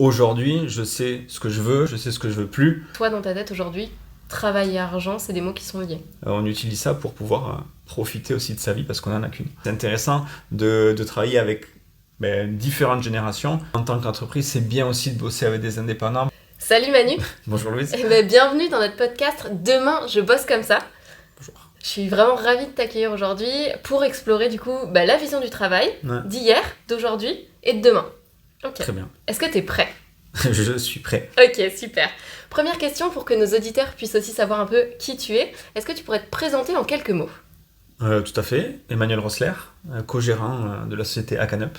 aujourd'hui, je sais ce que je veux, je sais ce que je veux plus. Toi, dans ta tête aujourd'hui, travail et argent, c'est des mots qui sont liés. On utilise ça pour pouvoir profiter aussi de sa vie parce qu'on n'en a qu'une. C'est intéressant de travailler avec différentes générations. En tant qu'entreprise, c'est bien aussi de bosser avec des indépendants. Salut Manu. Bonjour Louise. Bienvenue dans notre podcast Demain, je bosse comme ça. Bonjour. Je suis vraiment ravie de t'accueillir aujourd'hui pour explorer du coup la vision du travail d'hier, d'aujourd'hui et de demain. Ok. Très bien. Est-ce que t'es prêt ? Je suis prêt. Ok, super. Première question pour que nos auditeurs puissent aussi savoir un peu qui tu es. Est-ce que tu pourrais te présenter en quelques mots ? Tout à fait. Emmanuel Rossler, co-gérant de la société Acanup,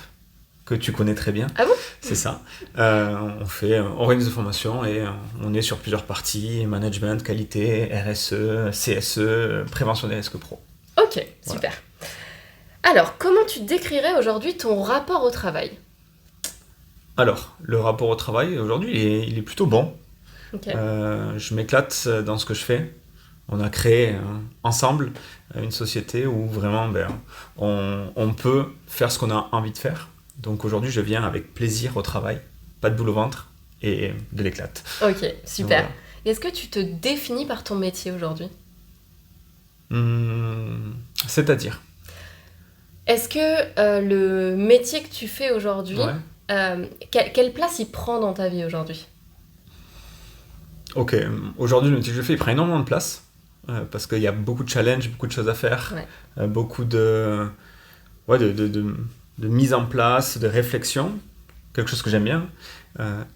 que tu connais très bien. Ah bon ? C'est ça. On fait organisme de formation et on est sur plusieurs parties, management, qualité, RSE, CSE, prévention des risques pro. Ok, super. Voilà. Alors, comment tu décrirais aujourd'hui ton rapport au travail ? Alors, le rapport au travail, aujourd'hui, il est plutôt bon. Okay. Je m'éclate dans ce que je fais. On a créé ensemble une société où vraiment on peut faire ce qu'on a envie de faire. Donc aujourd'hui, je viens avec plaisir au travail, pas de boule au ventre et de l'éclate. Ok, super. Voilà. Est-ce que tu te définis par ton métier aujourd'hui ? C'est-à-dire ? Est-ce que le métier que tu fais aujourd'hui, quelle place il prend dans ta vie aujourd'hui ? Ok, aujourd'hui le métier que je fais il prend énormément de place parce qu'il y a beaucoup de challenges, beaucoup de choses à faire, beaucoup de mise en place, de réflexion, quelque chose que j'aime bien.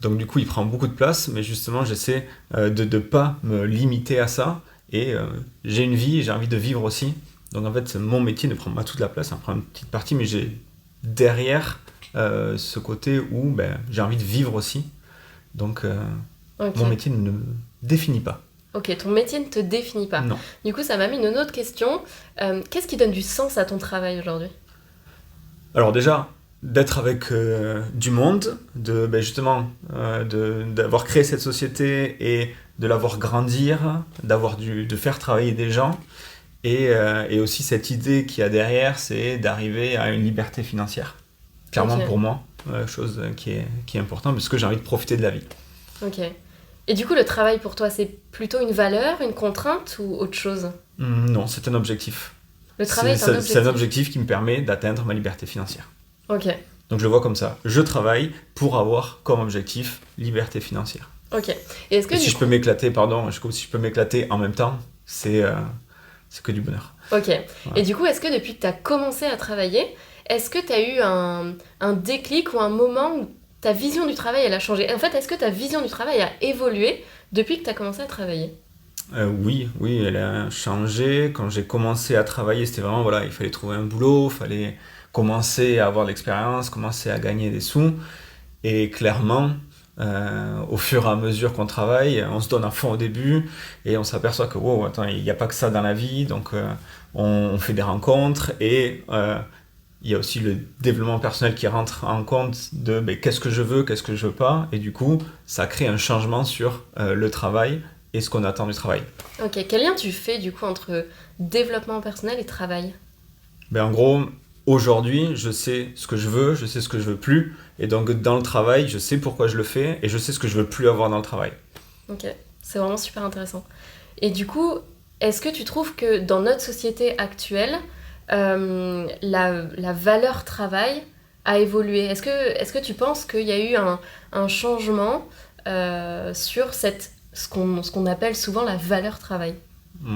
Donc du coup il prend beaucoup de place, mais justement j'essaie de ne pas me limiter à ça et j'ai une vie, j'ai envie de vivre aussi. Donc en fait mon métier ne prend pas toute la place, ça prend une petite partie, mais j'ai derrière ce côté où j'ai envie de vivre aussi. Donc mon métier ne me définit pas. Ok, ton métier ne te définit pas. Non. Du coup, ça m'amène une autre question. Qu'est-ce qui donne du sens à ton travail aujourd'hui ? Alors déjà, d'être avec du monde, d'avoir créé cette société et de la voir grandir, de faire travailler des gens. Et aussi cette idée qu'il y a derrière, c'est d'arriver à une liberté financière. Clairement pour moi, chose qui est importante parce que j'ai envie de profiter de la vie. Ok. Et du coup, le travail pour toi, c'est plutôt une valeur, une contrainte ou autre chose ? Non, c'est un objectif. Le travail c'est un objectif qui me permet d'atteindre ma liberté financière. Ok. Donc je le vois comme ça. Je travaille pour avoir comme objectif liberté financière. Ok. Et est-ce que si je peux m'éclater en même temps, c'est que du bonheur. Ok. Voilà. Et du coup, est-ce que depuis que tu as commencé à travailler, est-ce que tu as eu un déclic ou un moment où ta vision du travail, elle a changé ? En fait, est-ce que ta vision du travail a évolué depuis que tu as commencé à travailler ? Oui, elle a changé. Quand j'ai commencé à travailler, c'était vraiment, il fallait trouver un boulot, il fallait commencer à avoir de l'expérience, commencer à gagner des sous. Et clairement, au fur et à mesure qu'on travaille, on se donne à fond au début et on s'aperçoit que, il n'y a pas que ça dans la vie. Donc, on fait des rencontres et il y a aussi le développement personnel qui rentre en compte de qu'est-ce que je veux, qu'est-ce que je veux pas. Et du coup, ça crée un changement sur le travail et ce qu'on attend du travail. Ok, quel lien tu fais du coup entre développement personnel et travail ? En gros, aujourd'hui, je sais ce que je veux, je sais ce que je veux plus. Et donc, dans le travail, je sais pourquoi je le fais et je sais ce que je veux plus avoir dans le travail. Ok, c'est vraiment super intéressant. Et du coup, est-ce que tu trouves que dans notre société actuelle, la valeur travail a évolué ? Est-ce que tu penses qu'il y a eu un changement sur ce qu'on appelle souvent la valeur travail ?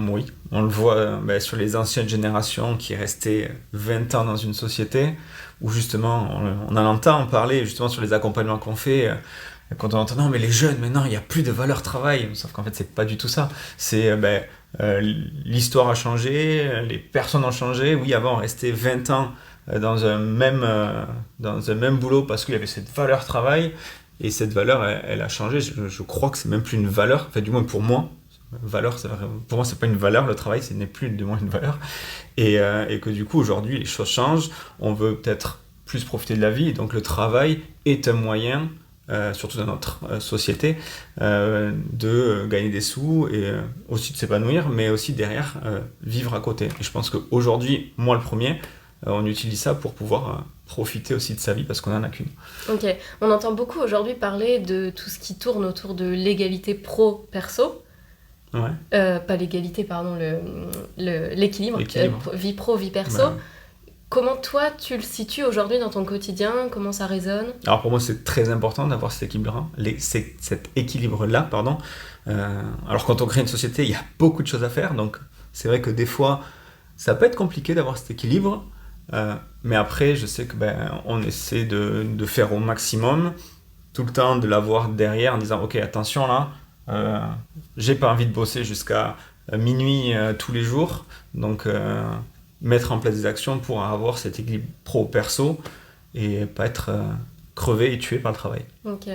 Oui, on le voit sur les anciennes générations qui restaient 20 ans dans une société où justement on en entend parler justement sur les accompagnements qu'on fait quand on entend non mais les jeunes maintenant il n'y a plus de valeur travail, sauf qu'en fait c'est pas du tout ça, c'est l'histoire a changé, les personnes ont changé. Oui, avant on restait 20 ans dans un même boulot parce qu'il y avait cette valeur travail et cette valeur elle a changé. Je crois que c'est même plus une valeur, enfin du moins pour moi. Valeur, pour moi c'est pas une valeur, le travail ce n'est plus de moins une valeur et que du coup aujourd'hui les choses changent, on veut peut-être plus profiter de la vie, donc le travail est un moyen surtout dans notre société de gagner des sous et aussi de s'épanouir, mais aussi derrière vivre à côté. Et je pense qu'aujourd'hui, moi le premier, on utilise ça pour pouvoir profiter aussi de sa vie parce qu'on n'en a qu'une. Ok, on entend beaucoup aujourd'hui parler de tout ce qui tourne autour de l'égalité pro-perso. Ouais. Pas l'égalité, pardon, l'équilibre, vie pro, vie perso. Bah, Comment toi, tu le situes aujourd'hui dans ton quotidien? Comment ça résonne? alors pour moi, c'est très important d'avoir cet équilibre-là. Pardon. Alors quand on crée une société, il y a beaucoup de choses à faire. Donc c'est vrai que des fois, ça peut être compliqué d'avoir cet équilibre. Mais après, je sais que on essaie de faire au maximum, tout le temps de l'avoir derrière en disant ok, attention là, j'ai pas envie de bosser jusqu'à minuit tous les jours. Donc mettre en place des actions pour avoir cet équilibre pro-perso et pas être crevé et tué par le travail. Ok.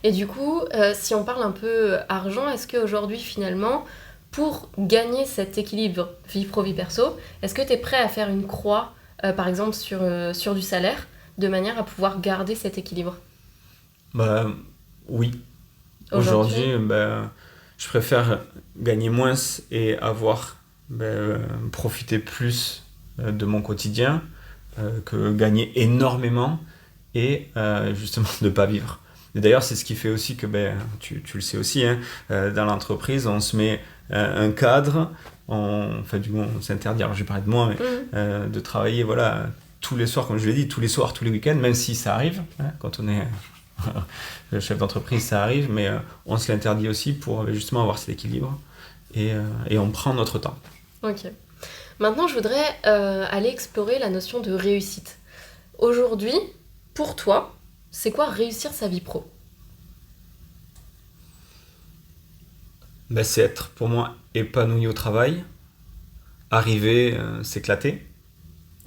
Et du coup, si on parle un peu argent, est-ce qu'aujourd'hui, finalement, pour gagner cet équilibre vie pro-vie perso, est-ce que tu es prêt à faire une croix, par exemple, sur du salaire, de manière à pouvoir garder cet équilibre? Oui. Aujourd'hui, je préfère gagner moins et avoir profiter plus de mon quotidien que gagner énormément et justement de ne pas vivre. Et d'ailleurs, c'est ce qui fait aussi que, tu le sais aussi, hein, dans l'entreprise, on se met un cadre, on s'interdit, alors je vais parler de moi, mais de travailler tous les soirs, comme je l'ai dit, tous les soirs, tous les week-ends, même si ça arrive, hein, quand on est le chef d'entreprise, ça arrive, mais on se l'interdit aussi pour justement avoir cet équilibre et on prend notre temps. Ok. Maintenant, je voudrais aller explorer la notion de réussite. Aujourd'hui, pour toi, c'est quoi réussir sa vie pro? C'est être, pour moi, épanoui au travail, arriver, s'éclater.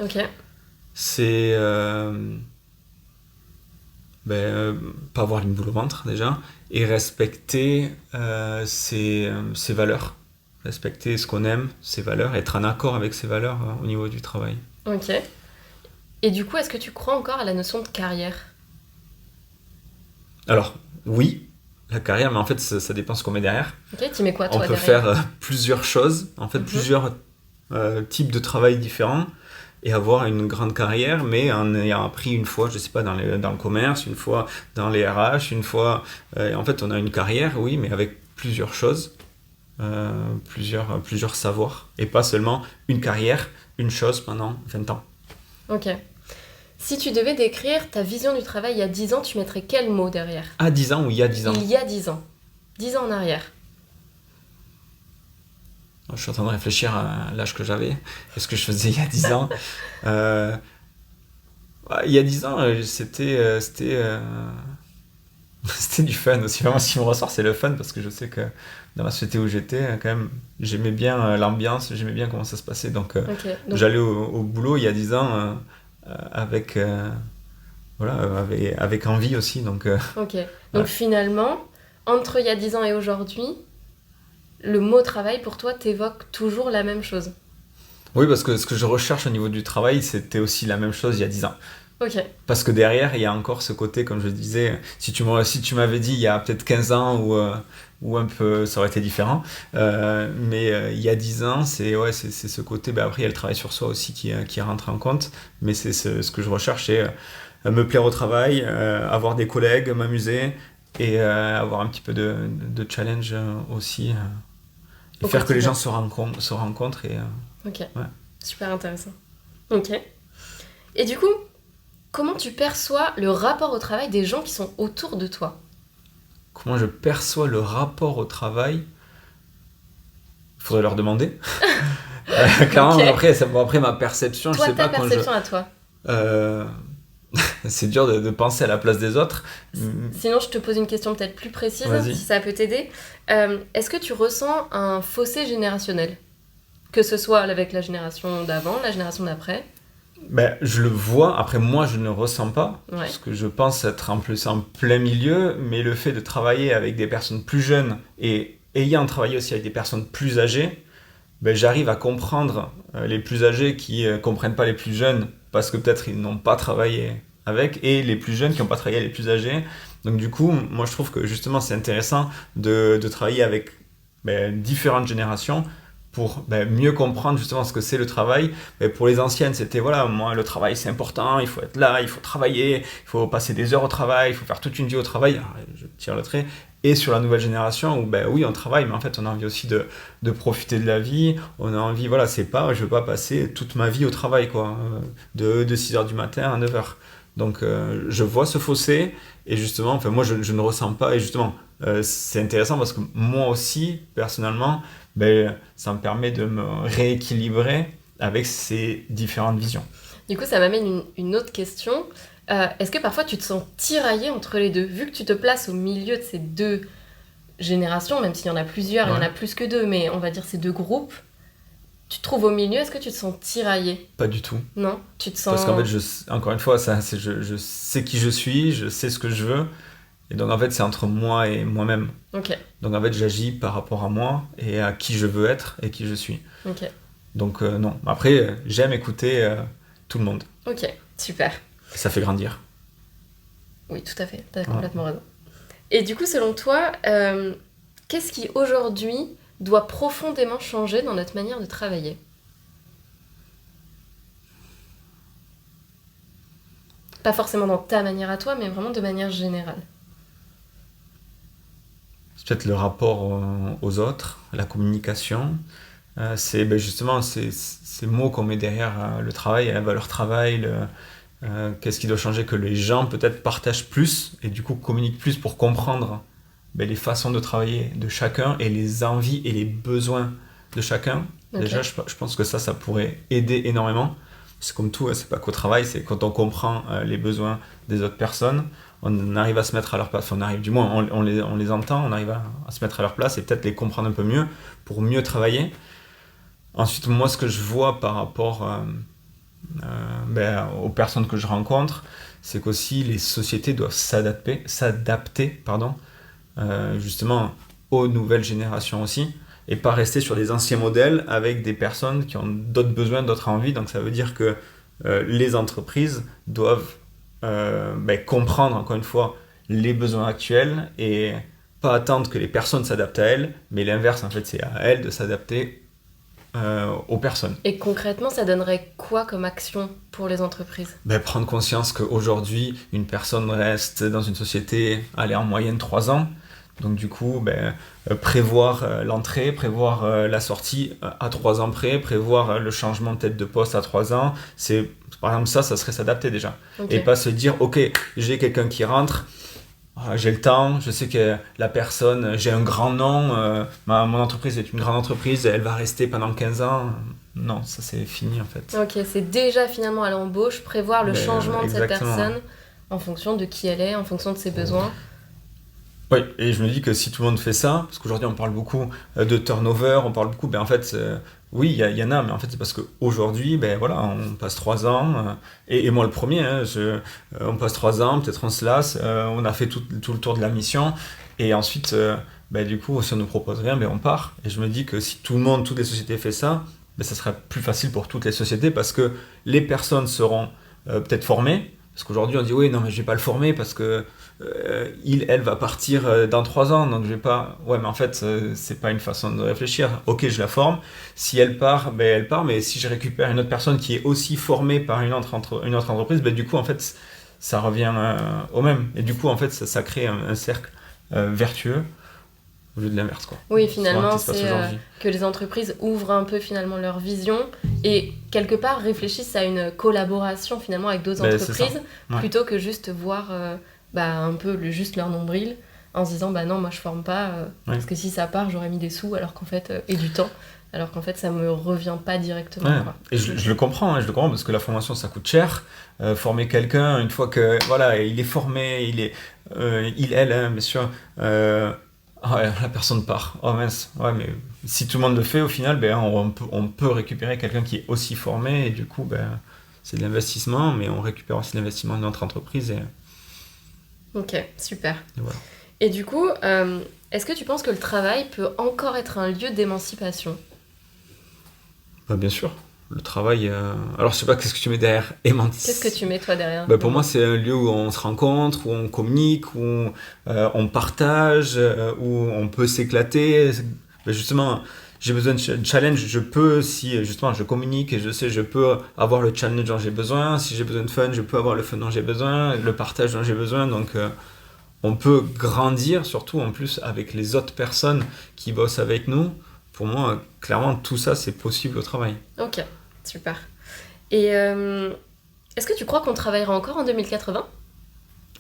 Ok. C'est pas avoir une boule au ventre, déjà, et respecter ses valeurs. Respecter ce qu'on aime, ses valeurs, être en accord avec ses valeurs au niveau du travail. Ok. Et du coup, est-ce que tu crois encore à la notion de carrière? Alors, oui, la carrière, mais en fait, ça dépend ce qu'on met derrière. Ok, tu mets quoi, toi, on peut derrière? faire plusieurs choses, en fait, plusieurs types de travail différents et avoir une grande carrière, mais en ayant appris une fois, je sais pas, dans le commerce, une fois dans les RH, une fois... en fait, on a une carrière, oui, mais avec plusieurs choses. Plusieurs savoirs et pas seulement une carrière, une chose pendant 20 ans. Ok. Si tu devais décrire ta vision du travail il y a 10 ans, tu mettrais quel mot derrière? À 10 ans ou il y a 10 ans? Il y a 10 ans. 10 ans en arrière. Je suis en train de réfléchir à l'âge que j'avais et ce que je faisais il y a 10 ans. Il y a 10 ans, c'était du fun aussi. Vraiment, ce qui me ressort, c'est le fun parce que je sais que dans la société où j'étais, quand même, j'aimais bien l'ambiance, j'aimais bien comment ça se passait. Donc, j'allais au boulot il y a 10 ans avec envie aussi. Donc, donc finalement, entre il y a 10 ans et aujourd'hui, le mot travail pour toi t'évoque toujours la même chose? Oui, parce que ce que je recherche au niveau du travail, c'était aussi la même chose il y a 10 ans. Ok. Parce que derrière, il y a encore ce côté, comme je disais, si tu m'avais dit il y a peut-être 15 ans ou un peu, ça aurait été différent. Mais il y a 10 ans, c'est ce côté, après il y a le travail sur soi aussi qui rentre en compte. Mais c'est ce que je recherche, c'est me plaire au travail, avoir des collègues, m'amuser et avoir un petit peu de challenge aussi. Et faire que les gens se rencontrent. Ok, ouais. Super intéressant. Ok. Et du coup, comment tu perçois le rapport au travail des gens qui sont autour de toi? Comment je perçois le rapport au travail? Il faudrait leur demander. Clairement, okay. après ma perception, toi, je sais pas quand je... à toi. C'est dur de penser à la place des autres. Sinon, je te pose une question peut-être plus précise, si ça peut t'aider. Est-ce que tu ressens un fossé générationnel? Que ce soit avec la génération d'avant, la génération d'après? Je le vois, après moi je ne ressens pas, parce que je pense être en plus en plein milieu, mais le fait de travailler avec des personnes plus jeunes et ayant travaillé aussi avec des personnes plus âgées, j'arrive à comprendre les plus âgés qui ne comprennent pas les plus jeunes, parce que peut-être ils n'ont pas travaillé avec, et les plus jeunes qui n'ont pas travaillé avec les plus âgés. Donc du coup, moi je trouve que justement c'est intéressant de travailler avec différentes générations, pour mieux comprendre justement ce que c'est le travail. Pour les anciennes, c'était voilà, moi le travail c'est important, il faut être là, il faut travailler, il faut passer des heures au travail, il faut faire toute une vie au travail. Alors, je tire le trait. Et sur la nouvelle génération où oui on travaille, mais en fait on a envie aussi de profiter de la vie, on a envie, voilà, c'est pas, je veux pas passer toute ma vie au travail quoi, de 6h du matin à 9h. Donc je vois ce fossé et justement, enfin moi je ne ressens pas et justement c'est intéressant parce que moi aussi personnellement ça me permet de me rééquilibrer avec ces différentes visions. Du coup, ça m'amène une autre question. Est-ce que parfois tu te sens tiraillé entre les deux? Vu que tu te places au milieu de ces deux générations, même s'il y en a plusieurs, il y en a plus que deux, mais on va dire ces deux groupes, tu te trouves au milieu, est-ce que tu te sens tiraillé? Pas du tout. Non, tu te sens... Parce qu'en fait, encore une fois, je sais qui je suis, je sais ce que je veux. Et donc en fait, c'est entre moi et moi-même. Ok. Donc en fait, j'agis par rapport à moi et à qui je veux être et qui je suis. Ok. Donc non. Après, j'aime écouter tout le monde. Ok, super. Ça fait grandir. Oui, tout à fait. T'as complètement raison. Et du coup, selon toi, qu'est-ce qui aujourd'hui doit profondément changer dans notre manière de travailler? Pas forcément dans ta manière à toi, mais vraiment de manière générale. C'est peut-être le rapport aux autres, la communication. C'est justement ces mots qu'on met derrière le travail, la valeur travail, qu'est-ce qui doit changer, que les gens peut-être partagent plus et du coup communiquent plus pour comprendre les façons de travailler de chacun et les envies et les besoins de chacun. Okay. Déjà, je pense que ça pourrait aider énormément. C'est comme tout, c'est pas qu'au travail, c'est quand on comprend les besoins des autres personnes, on arrive à se mettre à leur place, du moins on les entend, on arrive à se mettre à leur place et peut-être les comprendre un peu mieux pour mieux travailler. Ensuite, moi, ce que je vois par rapport aux personnes que je rencontre, c'est qu'aussi les sociétés doivent s'adapter justement aux nouvelles générations aussi, et pas rester sur des anciens modèles avec des personnes qui ont d'autres besoins, d'autres envies. Donc ça veut dire que les entreprises doivent comprendre encore une fois les besoins actuels et pas attendre que les personnes s'adaptent à elles, mais l'inverse en fait, c'est à elles de s'adapter aux personnes. Et concrètement, ça donnerait quoi comme action pour les entreprises? Prendre conscience qu'aujourd'hui, une personne reste dans une société, en moyenne 3 ans. Donc du coup, prévoir l'entrée, prévoir la sortie à 3 ans près, prévoir le changement peut-être de poste à 3 ans. Par exemple, ça serait s'adapter déjà. Okay. Et pas se dire, ok, j'ai quelqu'un qui rentre, j'ai le temps, je sais que la personne, j'ai un grand nom, mon entreprise est une grande entreprise, elle va rester pendant 15 ans. Non, ça c'est fini en fait. Ok, c'est déjà finalement à l'embauche, prévoir le changement de cette personne en fonction de qui elle est, en fonction de ses besoins. Oui, et je me dis que si tout le monde fait ça, parce qu'aujourd'hui on parle beaucoup de turnover, on parle beaucoup, en fait, oui, il y en a, mais en fait c'est parce qu'aujourd'hui, on passe 3 ans, et moi le premier, on passe 3 ans, peut-être on se lasse, on a fait tout le tour de la mission, et ensuite, du coup, si on ne nous propose rien, on part. Et je me dis que si tout le monde, toutes les sociétés fait ça, ça sera plus facile pour toutes les sociétés, parce que les personnes seront peut-être formées, parce qu'aujourd'hui on dit oui, non mais je vais pas le former parce que elle va partir dans 3 ans, donc je vais pas... Ouais, mais en fait, c'est pas une façon de réfléchir. Ok, je la forme. Si elle part, elle part, mais si je récupère une autre personne qui est aussi formée par une autre entreprise, du coup, en fait, ça revient au même. Et du coup, en fait, ça crée un cercle vertueux au lieu de l'inverse, quoi. Oui, finalement, c'est que les entreprises ouvrent un peu finalement leur vision et quelque part réfléchissent à une collaboration finalement avec d'autres entreprises plutôt que juste voir... un peu juste leur nombril en se disant non, moi je forme pas parce que si ça part j'aurais mis des sous alors qu'en fait et du temps alors qu'en fait ça me revient pas directement quoi. Et je le comprends, je le comprends parce que la formation ça coûte cher. Former quelqu'un une fois que il est formé, elle bien sûr, la personne part, oh mince, mais si tout le monde le fait au final on peut récupérer quelqu'un qui est aussi formé et du coup c'est de l'investissement, mais on récupère aussi l'investissement de notre entreprise. Ok, super. Et voilà. Et du coup, est-ce que tu penses que le travail peut encore être un lieu d'émancipation ? Bien sûr. Le travail... Alors, je sais pas, qu'est-ce que tu mets derrière émancipation ? Qu'est-ce que tu mets, toi, derrière ? Pour moi, c'est un lieu où on se rencontre, où on communique, où on partage, où on peut s'éclater. Justement, j'ai besoin de challenge, je peux, si justement je communique et je sais, je peux avoir le challenge dont j'ai besoin. Si j'ai besoin de fun, je peux avoir le fun dont j'ai besoin, le partage dont j'ai besoin. Donc, on peut grandir, surtout en plus avec les autres personnes qui bossent avec nous. Pour moi, clairement, tout ça, c'est possible au travail. Ok, super. Et est-ce que tu crois qu'on travaillera encore en 2080 ?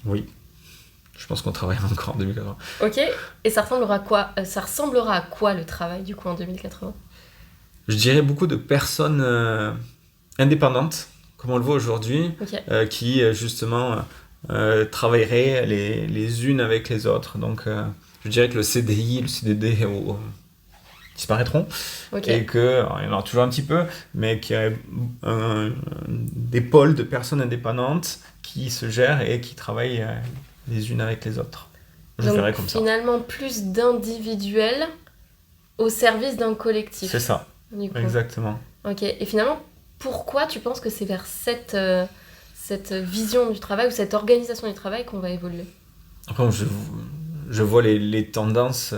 Oui. Je pense qu'on travaillera encore en 2080. Ok, et ça ressemblera à quoi le travail du coup en 2080 ? Je dirais beaucoup de personnes indépendantes, comme on le voit aujourd'hui, Ok. qui justement travailleraient les unes avec les autres. Donc je dirais que le CDI, le CDD disparaîtront, Ok. et qu'il y en aura toujours un petit peu, mais qu'il y aurait des pôles de personnes indépendantes qui se gèrent et qui travaillent les unes avec les autres. Je Donc, verrais comme ça. finalement, plus d'individuels au service d'un collectif. C'est ça, Du coup. exactement. Ok, et finalement, pourquoi tu penses que c'est vers cette vision du travail ou cette organisation du travail qu'on va évoluer ? Après, je vois les tendances,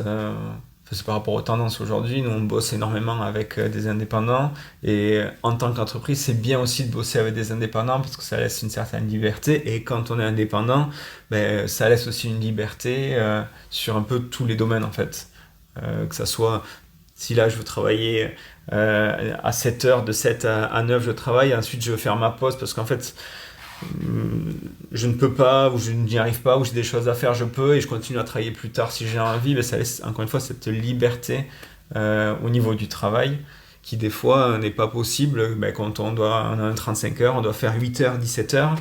c'est par rapport aux tendances aujourd'hui. Nous, on bosse énormément avec des indépendants, et en tant qu'entreprise, c'est bien aussi de bosser avec des indépendants parce que ça laisse une certaine liberté, et quand on est indépendant, ça laisse aussi une liberté sur un peu tous les domaines en fait. Que ça soit, si là je veux travailler à 7 heures, de 7 à 9 je travaille, ensuite je veux faire ma pause parce qu'en fait je ne peux pas, ou je n'y arrive pas, ou j'ai des choses à faire, je peux, et je continue à travailler plus tard si j'ai envie. Ça laisse encore une fois cette liberté au niveau du travail qui des fois n'est pas possible. Quand on a 35 heures, on doit faire 8h, 17h,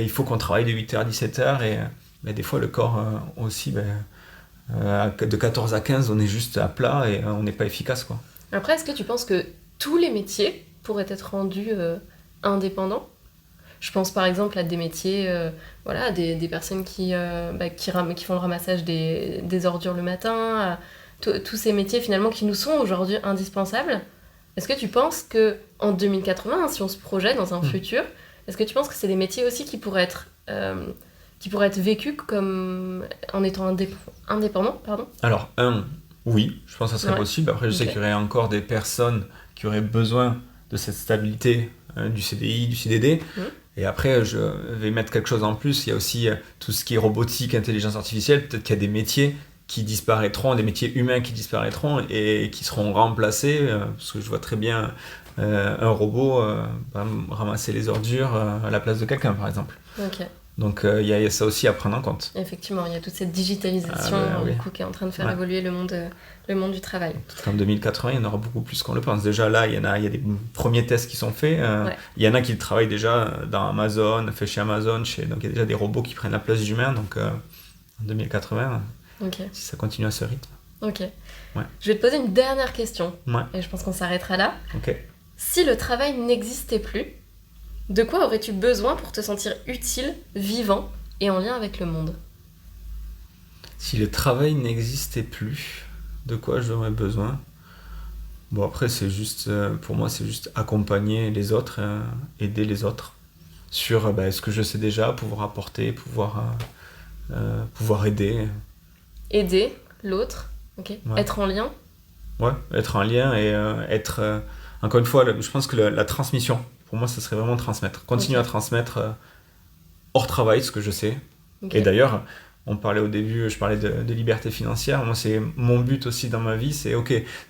il faut qu'on travaille de 8h à 17h, et des fois le corps aussi, de 14 à 15 on est juste à plat et on n'est pas efficace, quoi. Après, est-ce que tu penses que tous les métiers pourraient être rendus indépendants ? Je pense par exemple à des métiers, des personnes qui font le ramassage des ordures le matin, tous ces métiers finalement qui nous sont aujourd'hui indispensables. Est-ce que tu penses qu'en 2080, si on se projette dans un futur, est-ce que tu penses que c'est des métiers aussi qui pourraient être vécus comme en étant indépendants, pardon ? Alors, oui, je pense que ça serait possible. Après, je sais qu'il y aurait encore des personnes qui auraient besoin de cette stabilité du CDI, du CDD. Et après, je vais mettre quelque chose en plus. Il y a aussi tout ce qui est robotique, intelligence artificielle. Peut-être qu'il y a des métiers qui disparaîtront, des métiers humains qui disparaîtront et qui seront remplacés. Parce que je vois très bien un robot ramasser les ordures à la place de quelqu'un, par exemple. Ok. Donc il y a ça aussi à prendre en compte. Effectivement, il y a toute cette digitalisation qui est en train de faire évoluer le monde du travail. En 2080, il y en aura beaucoup plus qu'on le pense. Déjà là, il y a des premiers tests qui sont faits. Il y en a qui travaillent déjà dans Amazon, chez Amazon. Donc il y a déjà des robots qui prennent la place d'humains. Donc en 2080, si ça continue à ce rythme. Ok. Ouais. Je vais te poser une dernière question. Ouais. Et je pense qu'on s'arrêtera là. Ok. Si le travail n'existait plus, de quoi aurais-tu besoin pour te sentir utile, vivant et en lien avec le monde ? Si le travail n'existait plus, de quoi j'aurais besoin ? Bon, après, c'est juste, pour moi, c'est juste accompagner les autres, aider les autres sur ce que je sais déjà, pouvoir apporter, pouvoir aider. Aider l'autre, ok. Ouais. Être en lien. Ouais, être en lien et être... encore une fois, je pense que la transmission, pour moi, ça serait vraiment transmettre. Continuer à transmettre hors travail ce que je sais. Okay. Et d'ailleurs, on parlait au début, je parlais de liberté financière. Moi, c'est mon but aussi dans ma vie, c'est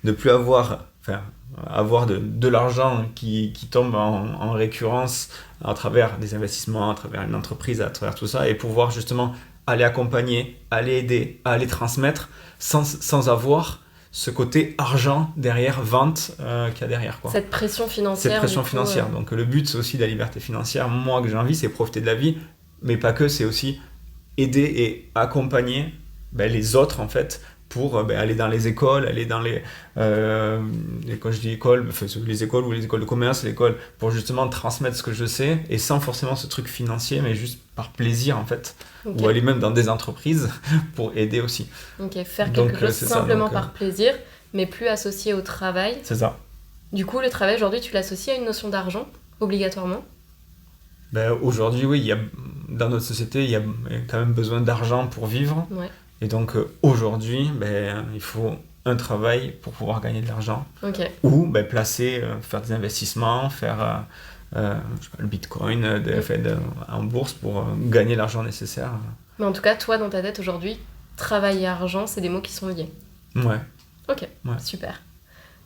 de plus avoir de l'argent qui tombe en récurrence à travers des investissements, à travers une entreprise, à travers tout ça, et pouvoir justement aller accompagner, aller aider, aller transmettre sans avoir ce côté argent derrière, vente qu'il y a derrière, quoi. Cette pression financière. Donc le but, c'est aussi de la liberté financière. Moi, que j'ai envie, c'est profiter de la vie, mais pas que, c'est aussi aider et accompagner les autres, en fait, pour aller dans les écoles, aller dans quand je dis école, les écoles ou les écoles de commerce, l'école, pour justement transmettre ce que je sais, et sans forcément ce truc financier, mais juste par plaisir, en fait. Okay. Ou aller même dans des entreprises pour aider aussi. Ok, faire quelque chose simplement par plaisir, mais plus associé au travail. C'est ça. Du coup, le travail, aujourd'hui, tu l'associes à une notion d'argent, obligatoirement ? Aujourd'hui, oui, dans notre société, il y a quand même besoin d'argent pour vivre. Ouais. Et donc aujourd'hui, il faut un travail pour pouvoir gagner de l'argent. Ok. Ou placer, faire des investissements, faire je sais pas, le bitcoin en bourse pour gagner l'argent nécessaire. Mais en tout cas, toi, dans ta tête aujourd'hui, travail et argent, c'est des mots qui sont liés. Ouais. Ok, Ouais. Super.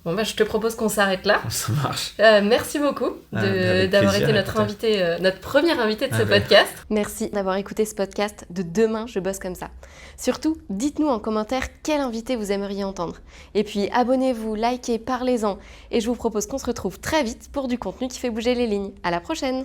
Bon, je te propose qu'on s'arrête là. Ça marche. Merci beaucoup Avec d'avoir plaisir, été notre invité, notre premier invité de ce podcast. Merci d'avoir écouté ce podcast de Demain, je bosse comme ça. Surtout, dites-nous en commentaire quel invité vous aimeriez entendre. Et puis, abonnez-vous, likez, parlez-en. Et je vous propose qu'on se retrouve très vite pour du contenu qui fait bouger les lignes. À la prochaine!